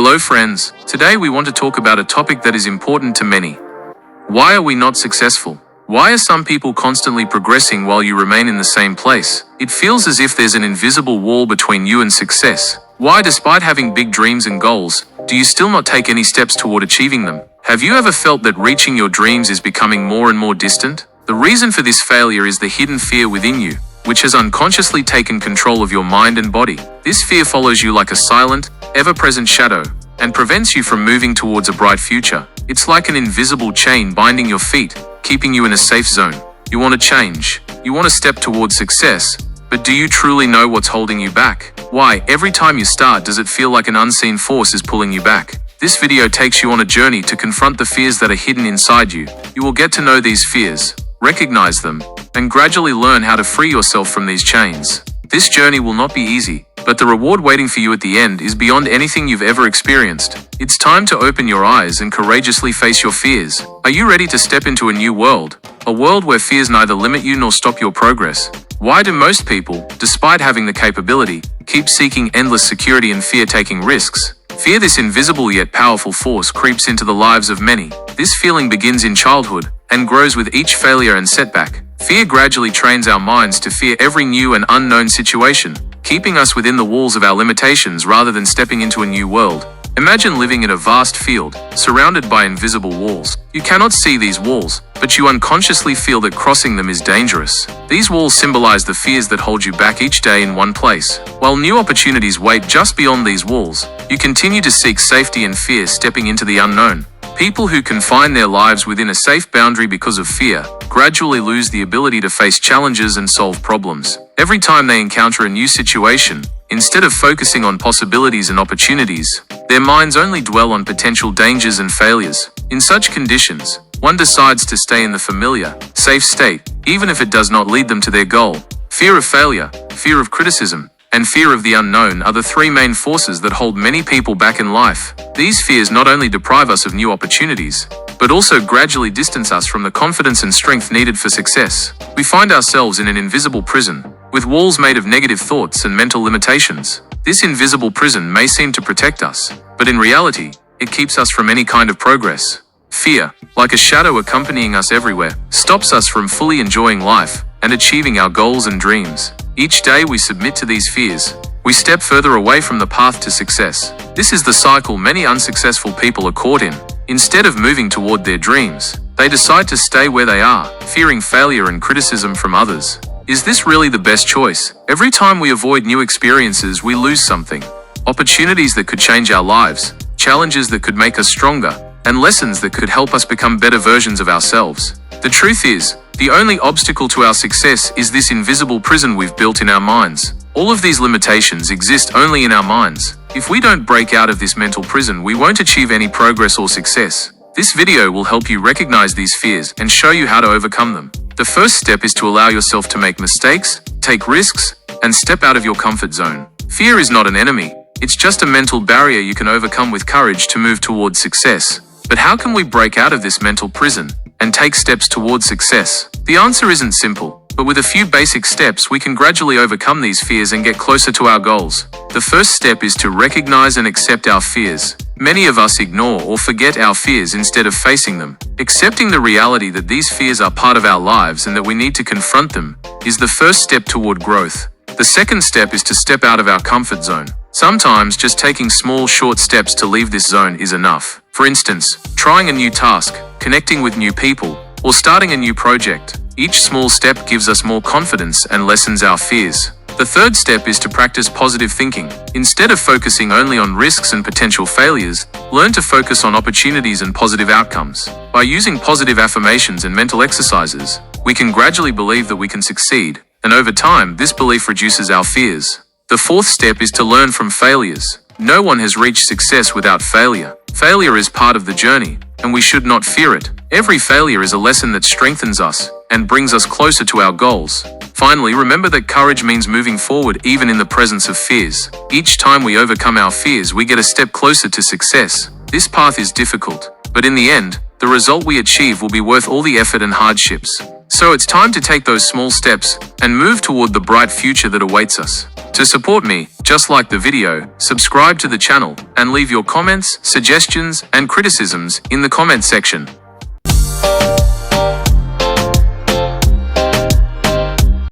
Hello friends, today we want to talk about a topic that is important to many. Why are we not successful? Why are some people constantly progressing while you remain in the same place? It feels as if there's an invisible wall between you and success. Why, despite having big dreams and goals, do you still not take any steps toward achieving them? Have you ever felt that reaching your dreams is becoming more and more distant? The reason for this failure is the hidden fear within you, which has unconsciously taken control of your mind and body. This fear follows you like a silent, ever-present shadow, and prevents you from moving towards a bright future. It's like an invisible chain binding your feet, keeping you in a safe zone. You want to change. You want to step towards success. But do you truly know what's holding you back? Why, every time you start, does it feel like an unseen force is pulling you back? This video takes you on a journey to confront the fears that are hidden inside you. You will get to know these fears, recognize them, and gradually learn how to free yourself from these chains. This journey will not be easy, but the reward waiting for you at the end is beyond anything you've ever experienced. It's time to open your eyes and courageously face your fears. Are you ready to step into a new world? A world where fears neither limit you nor stop your progress? Why do most people, despite having the capability, keep seeking endless security and fear taking risks? Fear, this invisible yet powerful force, creeps into the lives of many. This feeling begins in childhood and grows with each failure and setback. Fear gradually trains our minds to fear every new and unknown situation, keeping us within the walls of our limitations rather than stepping into a new world. Imagine living in a vast field, surrounded by invisible walls. You cannot see these walls, but you unconsciously feel that crossing them is dangerous. These walls symbolize the fears that hold you back each day in one place. While new opportunities wait just beyond these walls, you continue to seek safety and fear stepping into the unknown. People who confine their lives within a safe boundary because of fear gradually lose the ability to face challenges and solve problems. Every time they encounter a new situation, instead of focusing on possibilities and opportunities, their minds only dwell on potential dangers and failures. In such conditions, one decides to stay in the familiar, safe state, even if it does not lead them to their goal. Fear of failure, fear of criticism, and fear of the unknown are the three main forces that hold many people back in life. These fears not only deprive us of new opportunities, but also gradually distance us from the confidence and strength needed for success. We find ourselves in an invisible prison, with walls made of negative thoughts and mental limitations. This invisible prison may seem to protect us, but in reality, it keeps us from any kind of progress. Fear, like a shadow accompanying us everywhere, stops us from fully enjoying life and achieving our goals and dreams. Each day we submit to these fears, we step further away from the path to success. This is the cycle many unsuccessful people are caught in. Instead of moving toward their dreams, they decide to stay where they are, fearing failure and criticism from others. Is this really the best choice? Every time we avoid new experiences, we lose something. Opportunities that could change our lives, challenges that could make us stronger, and lessons that could help us become better versions of ourselves. The truth is, the only obstacle to our success is this invisible prison we've built in our minds. All of these limitations exist only in our minds. If we don't break out of this mental prison, we won't achieve any progress or success. This video will help you recognize these fears and show you how to overcome them. The first step is to allow yourself to make mistakes, take risks, and step out of your comfort zone. Fear is not an enemy. It's just a mental barrier you can overcome with courage to move towards success. But how can we break out of this mental prison and take steps towards success? The answer isn't simple, but with a few basic steps we can gradually overcome these fears and get closer to our goals. The first step is to recognize and accept our fears. Many of us ignore or forget our fears instead of facing them. Accepting the reality that these fears are part of our lives and that we need to confront them is the first step toward growth. The second step is to step out of our comfort zone. Sometimes just taking small, short steps to leave this zone is enough. For instance, trying a new task, connecting with new people, or starting a new project. Each small step gives us more confidence and lessens our fears. The third step is to practice positive thinking. Instead of focusing only on risks and potential failures, learn to focus on opportunities and positive outcomes. By using positive affirmations and mental exercises, we can gradually believe that we can succeed, and over time, this belief reduces our fears. The fourth step is to learn from failures. No one has reached success without failure. Failure is part of the journey, and we should not fear it. Every failure is a lesson that strengthens us and brings us closer to our goals. Finally, remember that courage means moving forward even in the presence of fears. Each time we overcome our fears, we get a step closer to success. This path is difficult, but in the end, the result we achieve will be worth all the effort and hardships. So it's time to take those small steps and move toward the bright future that awaits us. To support me, just like the video, subscribe to the channel, and leave your comments, suggestions, and criticisms in the comment section.